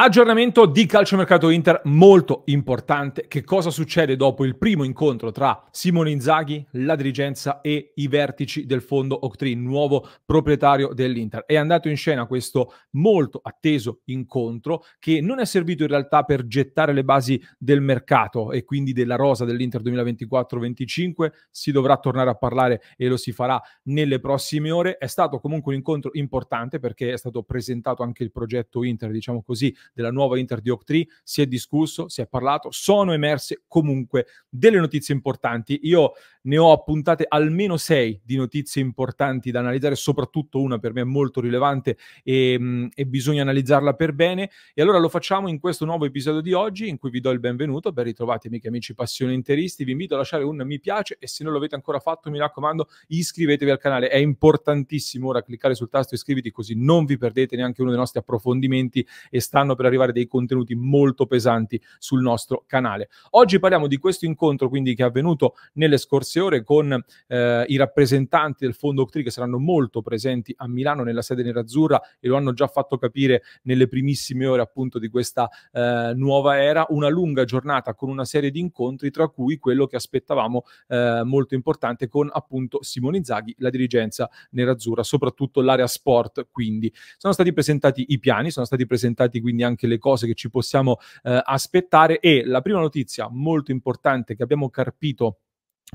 Aggiornamento di calciomercato Inter molto importante. Che cosa succede dopo il primo incontro tra Simone Inzaghi, la dirigenza e i vertici del fondo Oaktree, nuovo proprietario dell'Inter? È andato in scena questo molto atteso incontro che non è servito in realtà per gettare le basi del mercato e quindi della rosa dell'Inter 2024-25. Si dovrà tornare a parlare e lo si farà nelle prossime ore. È stato comunque un incontro importante perché è stato presentato anche il progetto Inter, diciamo così, della nuova Inter di Oaktree, si è discusso, si è parlato, sono emerse comunque delle notizie importanti. Io ne ho appuntate almeno 6 di notizie importanti da analizzare, soprattutto una per me molto rilevante e bisogna analizzarla per bene. E allora lo facciamo in questo nuovo episodio di oggi in cui vi do il benvenuto. Ben ritrovati amiche e amici passione interisti, vi invito a lasciare un mi piace e se non l'avete ancora fatto mi raccomando iscrivetevi al canale, è importantissimo ora cliccare sul tasto iscriviti così non vi perdete neanche uno dei nostri approfondimenti e stanno per arrivare dei contenuti molto pesanti sul nostro canale. Oggi parliamo di questo incontro quindi che è avvenuto nelle scorse ore con i rappresentanti del fondo Oaktree che saranno molto presenti a Milano nella sede nerazzurra e lo hanno già fatto capire nelle primissime ore appunto di questa nuova era. Una lunga giornata con una serie di incontri tra cui quello che aspettavamo molto importante con appunto Simone Inzaghi, la dirigenza nerazzurra, soprattutto l'area sport. Quindi sono stati presentati i piani, sono stati presentati quindi anche le cose che ci possiamo aspettare e la prima notizia molto importante che abbiamo carpito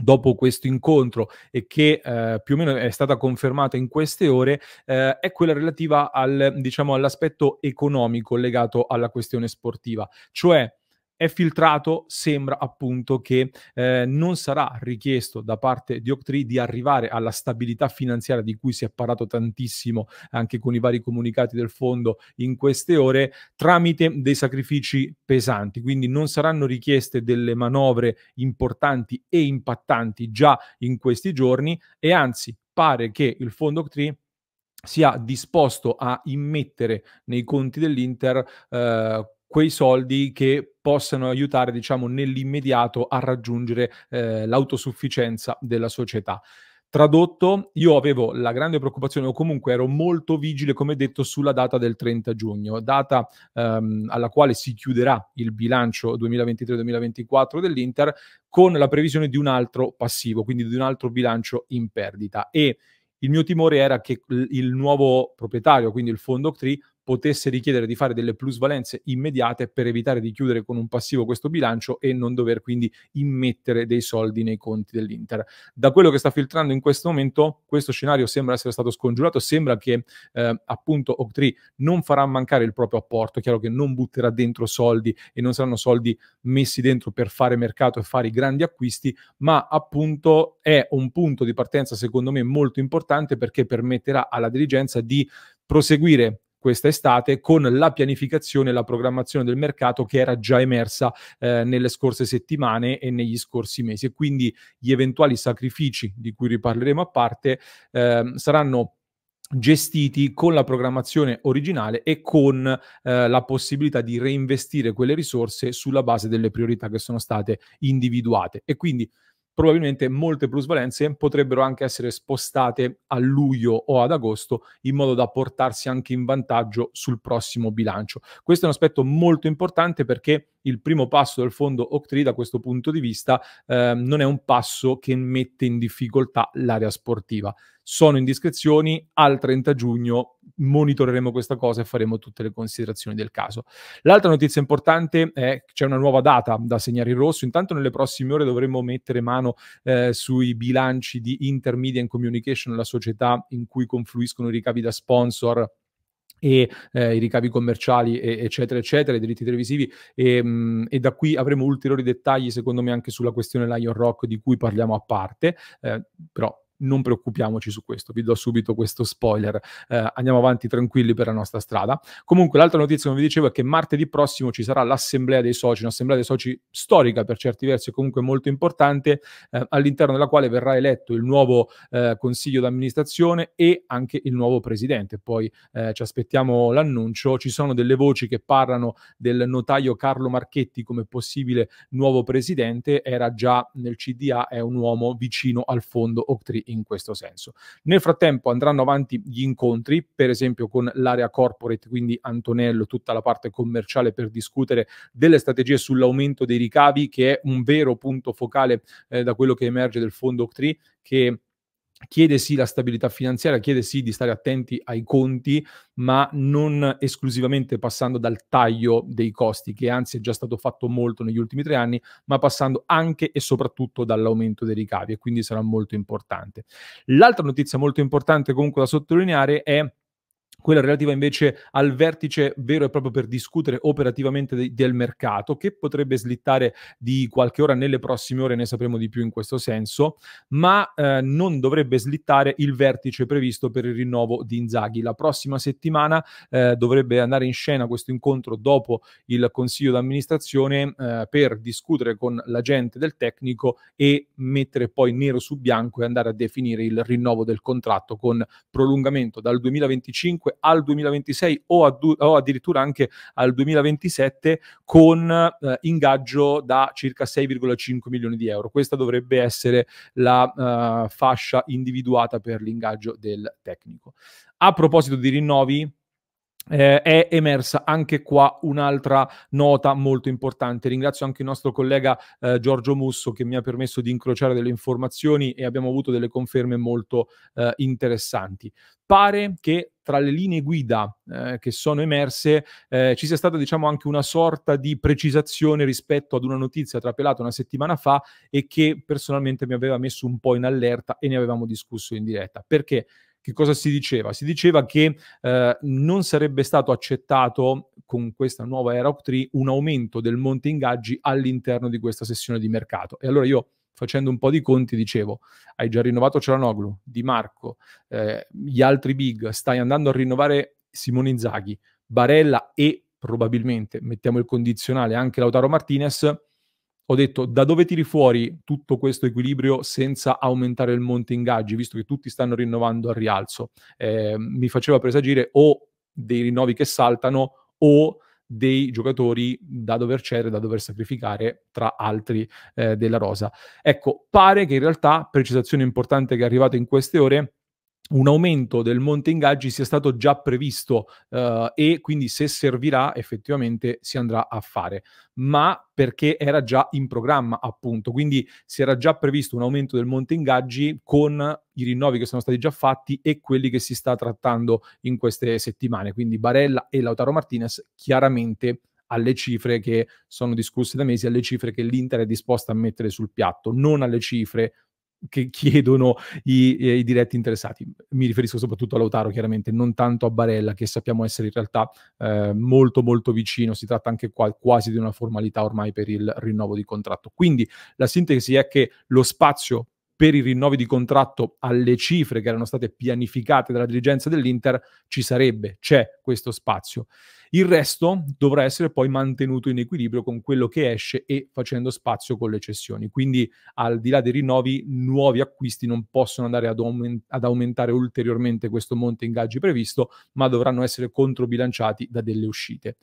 dopo questo incontro e che più o meno è stata confermata in queste ore è quella relativa diciamo, all'aspetto economico legato alla questione sportiva, cioè è filtrato, sembra appunto che non sarà richiesto da parte di Oaktree di arrivare alla stabilità finanziaria di cui si è parlato tantissimo anche con i vari comunicati del fondo in queste ore, tramite dei sacrifici pesanti. Quindi non saranno richieste delle manovre importanti e impattanti già in questi giorni e anzi pare che il fondo Oaktree sia disposto a immettere nei conti dell'Inter quei soldi che possano aiutare, diciamo, nell'immediato a raggiungere l'autosufficienza della società. Tradotto, io avevo la grande preoccupazione o comunque ero molto vigile, come detto, sulla data del 30 giugno, data alla quale si chiuderà il bilancio 2023-2024 dell'Inter con la previsione di un altro passivo, quindi di un altro bilancio in perdita. E il mio timore era che il nuovo proprietario, quindi il fondo Oaktree, potesse richiedere di fare delle plusvalenze immediate per evitare di chiudere con un passivo questo bilancio e non dover quindi immettere dei soldi nei conti dell'Inter. Da quello che sta filtrando in questo momento, questo scenario sembra essere stato scongiurato, sembra che appunto Oaktree non farà mancare il proprio apporto, è chiaro che non butterà dentro soldi e non saranno soldi messi dentro per fare mercato e fare i grandi acquisti, ma appunto è un punto di partenza secondo me molto importante perché permetterà alla dirigenza di proseguire questa estate con la pianificazione e la programmazione del mercato che era già emersa nelle scorse settimane e negli scorsi mesi e quindi gli eventuali sacrifici di cui riparleremo a parte saranno gestiti con la programmazione originale e con la possibilità di reinvestire quelle risorse sulla base delle priorità che sono state individuate e quindi probabilmente molte plusvalenze potrebbero anche essere spostate a luglio o ad agosto in modo da portarsi anche in vantaggio sul prossimo bilancio. Questo è un aspetto molto importante perché il primo passo del fondo Oaktree da questo punto di vista non è un passo che mette in difficoltà l'area sportiva. Sono indiscrezioni, al 30 giugno monitoreremo questa cosa e faremo tutte le considerazioni del caso. L'altra notizia importante è che c'è una nuova data da segnare in rosso. Intanto nelle prossime ore dovremo mettere mano sui bilanci di Intermedia and Communication, la società in cui confluiscono i ricavi da sponsor e i ricavi commerciali eccetera eccetera, i diritti televisivi e da qui avremo ulteriori dettagli secondo me anche sulla questione Lion Rock di cui parliamo a parte, però non preoccupiamoci su questo, vi do subito questo spoiler, andiamo avanti tranquilli per la nostra strada. Comunque l'altra notizia, come vi dicevo, è che martedì prossimo ci sarà l'assemblea dei soci, un'assemblea dei soci storica per certi versi, comunque molto importante, all'interno della quale verrà eletto il nuovo consiglio d'amministrazione e anche il nuovo presidente. Poi ci aspettiamo l'annuncio, ci sono delle voci che parlano del notaio Carlo Marchetti come possibile nuovo presidente, era già nel CDA, è un uomo vicino al fondo Oaktree in questo senso. Nel frattempo andranno avanti gli incontri, per esempio con l'area corporate, quindi Antonello, tutta la parte commerciale per discutere delle strategie sull'aumento dei ricavi, che è un vero punto focale da quello che emerge del fondo Oak che chiede sì la stabilità finanziaria, chiede sì di stare attenti ai conti, ma non esclusivamente passando dal taglio dei costi, che anzi è già stato fatto molto negli ultimi 3 anni, ma passando anche e soprattutto dall'aumento dei ricavi, e quindi sarà molto importante. L'altra notizia molto importante comunque da sottolineare è quella relativa invece al vertice vero e proprio per discutere operativamente del mercato, che potrebbe slittare di qualche ora nelle prossime ore, ne sapremo di più in questo senso, ma non dovrebbe slittare il vertice previsto per il rinnovo di Inzaghi. La prossima settimana dovrebbe andare in scena questo incontro dopo il consiglio d'amministrazione per discutere con l'agente del tecnico e mettere poi nero su bianco e andare a definire il rinnovo del contratto con prolungamento dal 2025 al 2026 o addirittura anche al 2027 con ingaggio da circa 6,5 milioni di euro. Questa dovrebbe essere la fascia individuata per l'ingaggio del tecnico. A proposito di rinnovi, è emersa anche qua un'altra nota molto importante. Ringrazio anche il nostro collega Giorgio Musso che mi ha permesso di incrociare delle informazioni e abbiamo avuto delle conferme molto interessanti. Pare che tra le linee guida che sono emerse ci sia stata diciamo anche una sorta di precisazione rispetto ad una notizia trapelata una settimana fa e che personalmente mi aveva messo un po' in allerta e ne avevamo discusso in diretta. Perché? Che cosa si diceva? Si diceva che non sarebbe stato accettato con questa nuova era Oak un aumento del monte ingaggi all'interno di questa sessione di mercato. E allora io, facendo un po' di conti, dicevo: hai già rinnovato Cialanoglu, Di Marco, gli altri big, stai andando a rinnovare Simone Inzaghi, Barella e probabilmente, mettiamo il condizionale, anche Lautaro Martinez. Ho detto: da dove tiri fuori tutto questo equilibrio senza aumentare il monte ingaggi, visto che tutti stanno rinnovando al rialzo? Mi faceva presagire o dei rinnovi che saltano o dei giocatori da dover cedere, da dover sacrificare tra altri della rosa. Ecco, pare che in realtà, precisazione importante che è arrivata in queste ore, un aumento del monte ingaggi sia stato già previsto e quindi se servirà effettivamente si andrà a fare, ma perché era già in programma appunto, quindi si era già previsto un aumento del monte ingaggi con i rinnovi che sono stati già fatti e quelli che si sta trattando in queste settimane, quindi Barella e Lautaro Martinez chiaramente alle cifre che sono discusse da mesi, alle cifre che l'Inter è disposta a mettere sul piatto, non alle cifre che chiedono i diretti interessati. Mi riferisco soprattutto a Lautaro chiaramente, non tanto a Barella che sappiamo essere in realtà molto molto vicino, si tratta anche qua quasi di una formalità ormai per il rinnovo di contratto. Quindi la sintesi è che lo spazio per i rinnovi di contratto alle cifre che erano state pianificate dalla dirigenza dell'Inter ci sarebbe, c'è questo spazio. Il resto dovrà essere poi mantenuto in equilibrio con quello che esce e facendo spazio con le cessioni. Quindi al di là dei rinnovi, nuovi acquisti non possono andare ad aumentare ulteriormente questo monte ingaggi previsto, ma dovranno essere controbilanciati da delle uscite.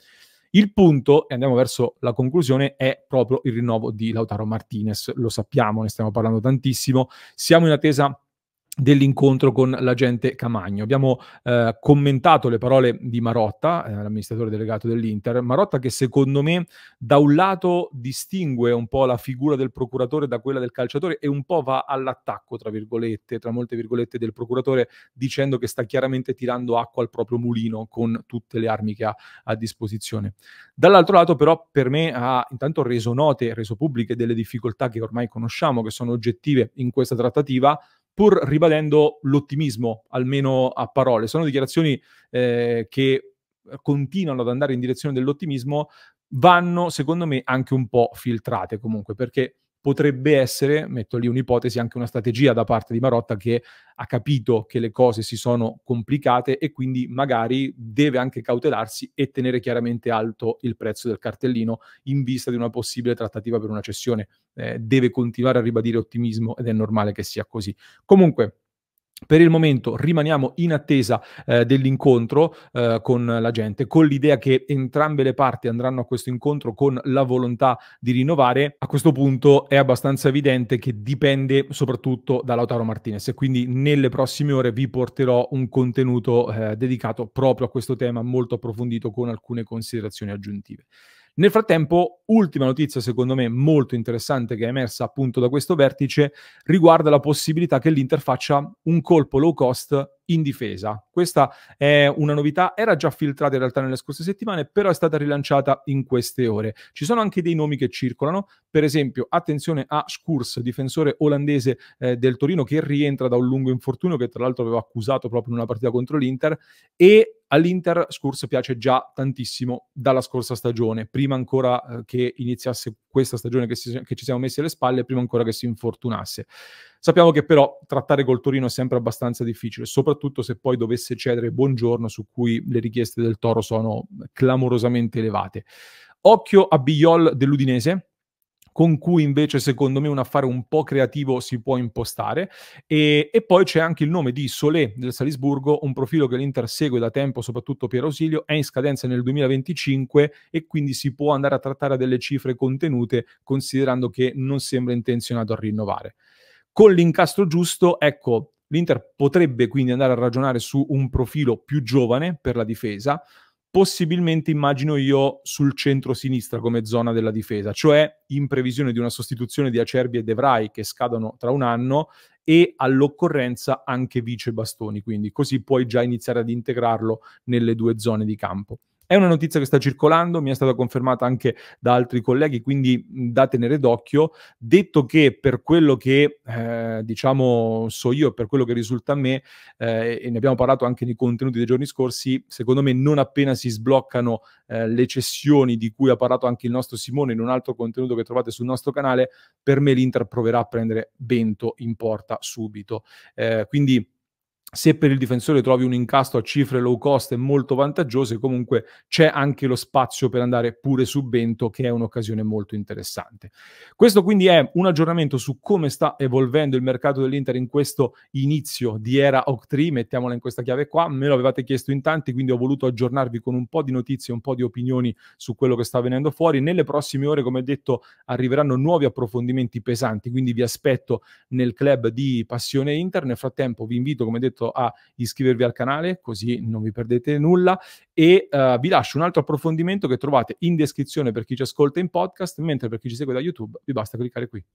Il punto, e andiamo verso la conclusione, è proprio il rinnovo di Lautaro Martinez. Lo sappiamo, ne stiamo parlando tantissimo. Siamo in attesa dell'incontro con l'agente Camagno. Abbiamo commentato le parole di Marotta, l'amministratore delegato dell'Inter. Marotta che secondo me da un lato distingue un po' la figura del procuratore da quella del calciatore e un po' va all'attacco, tra virgolette, tra molte virgolette, del procuratore, dicendo che sta chiaramente tirando acqua al proprio mulino con tutte le armi che ha a disposizione. Dall'altro lato però per me ha intanto reso note, reso pubbliche delle difficoltà che ormai conosciamo, che sono oggettive in questa trattativa, pur ribadendo l'ottimismo, almeno a parole. Sono dichiarazioni che continuano ad andare in direzione dell'ottimismo, vanno secondo me anche un po' filtrate comunque, perché potrebbe essere, metto lì un'ipotesi, anche una strategia da parte di Marotta che ha capito che le cose si sono complicate e quindi magari deve anche cautelarsi e tenere chiaramente alto il prezzo del cartellino in vista di una possibile trattativa per una cessione. Deve continuare a ribadire ottimismo ed è normale che sia così. Comunque, Per il momento rimaniamo in attesa dell'incontro con la gente, con l'idea che entrambe le parti andranno a questo incontro con la volontà di rinnovare. A questo punto è abbastanza evidente che dipende soprattutto da Lautaro Martinez, e quindi nelle prossime ore vi porterò un contenuto dedicato proprio a questo tema molto approfondito, con alcune considerazioni aggiuntive. Nel frattempo, ultima notizia secondo me molto interessante che è emersa appunto da questo vertice, riguarda la possibilità che l'Inter faccia un colpo low cost in difesa. Questa è una novità, era già filtrata in realtà nelle scorse settimane, però è stata rilanciata in queste ore. Ci sono anche dei nomi che circolano, per esempio attenzione a Schuurs, difensore olandese del Torino, che rientra da un lungo infortunio, che tra l'altro aveva accusato proprio in una partita contro l'Inter, e all'Inter Schuurs piace già tantissimo dalla scorsa stagione, prima ancora che iniziasse questa stagione che ci siamo messi alle spalle, prima ancora che si infortunasse. Sappiamo che però trattare col Torino è sempre abbastanza difficile, soprattutto se poi dovesse cedere Buongiorno, su cui le richieste del Toro sono clamorosamente elevate. Occhio a Biol dell'Udinese, con cui invece secondo me un affare un po' creativo si può impostare, e poi c'è anche il nome di Solé del Salisburgo, un profilo che l'Inter segue da tempo, soprattutto Piero Ausilio, è in scadenza nel 2025 e quindi si può andare a trattare a delle cifre contenute, considerando che non sembra intenzionato a rinnovare. Con l'incastro giusto, ecco, l'Inter potrebbe quindi andare a ragionare su un profilo più giovane per la difesa, possibilmente immagino io sul centro-sinistra come zona della difesa, cioè in previsione di una sostituzione di Acerbi e De Vrij che scadono tra un anno, e all'occorrenza anche Vice Bastoni, quindi così puoi già iniziare ad integrarlo nelle due zone di campo. È una notizia che sta circolando, mi è stata confermata anche da altri colleghi, quindi da tenere d'occhio. Detto che per quello che diciamo so io, per quello che risulta a me, e ne abbiamo parlato anche nei contenuti dei giorni scorsi, secondo me non appena si sbloccano le cessioni di cui ha parlato anche il nostro Simone in un altro contenuto che trovate sul nostro canale, per me l'Inter proverà a prendere Bento in porta subito. Quindi se per il difensore trovi un incasto a cifre low cost e molto vantaggiose, comunque c'è anche lo spazio per andare pure su Bento, che è un'occasione molto interessante. Questo quindi è un aggiornamento su come sta evolvendo il mercato dell'Inter in questo inizio di era Oct3, mettiamola in questa chiave qua. Me lo avevate chiesto in tanti, quindi ho voluto aggiornarvi con un po' di notizie, un po' di opinioni su quello che sta venendo fuori. Nelle prossime ore, come detto, arriveranno nuovi approfondimenti pesanti, quindi vi aspetto nel club di Passione Inter. Nel frattempo vi invito, come detto, a iscrivervi al canale, così non vi perdete nulla, e vi lascio un altro approfondimento che trovate in descrizione per chi ci ascolta in podcast, mentre per chi ci segue da YouTube vi basta cliccare qui.